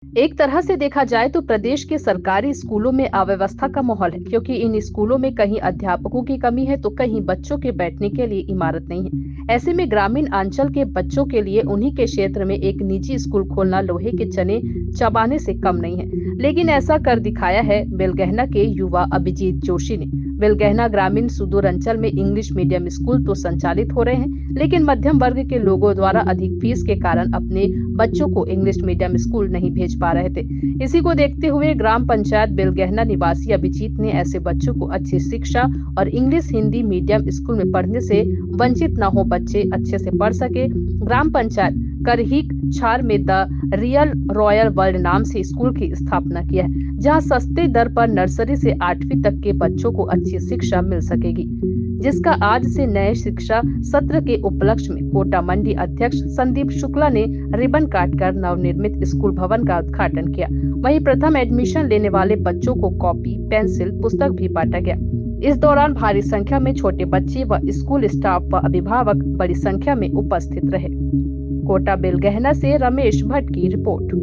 एक तरह से देखा जाए तो प्रदेश के सरकारी स्कूलों में अव्यवस्था का माहौल है, क्योंकि इन स्कूलों में कहीं अध्यापकों की कमी है तो कहीं बच्चों के बैठने के लिए इमारत नहीं है। ऐसे में ग्रामीण अंचल के बच्चों के लिए उन्हीं के क्षेत्र में एक निजी स्कूल खोलना लोहे के चने चबाने से कम नहीं है। लेकिन ऐसा कर दिखाया है बेलगहना के युवा अभिजीत जोशी ने। बेलगहना ग्रामीण सुदूर अंचल में इंग्लिश मीडियम स्कूल तो संचालित हो रहे हैं, लेकिन मध्यम वर्ग के लोगों द्वारा अधिक फीस के कारण अपने बच्चों को इंग्लिश मीडियम स्कूल नहीं भेज पा रहे थे। इसी को देखते हुए ग्राम पंचायत बेलगहना निवासी अभिजीत ने ऐसे बच्चों को अच्छी शिक्षा और इंग्लिश हिंदी मीडियम स्कूल में पढ़ने से वंचित न हो, बच्चे अच्छे से पढ़ सके, ग्राम पंचायत करहीक छार में द रियल रॉयल वर्ल्ड नाम से स्कूल की स्थापना किया है, जहां सस्ते दर पर नर्सरी से 8वीं तक के बच्चों को अच्छी शिक्षा मिल सकेगी, जिसका आज से नए शिक्षा सत्र के उपलक्ष्य में कोटा मंडी अध्यक्ष संदीप शुक्ला ने रिबन काटकर नवनिर्मित स्कूल भवन का उद्घाटन किया। वहीं प्रथम एडमिशन लेने वाले बच्चों को कॉपी, पेंसिल, पुस्तक भी बांटा गया। इस दौरान भारी संख्या में छोटे बच्चे व स्कूल स्टाफ व अभिभावक बड़ी संख्या में उपस्थित रहे। कोटा बेलगहना से रमेश भट्ट की रिपोर्ट।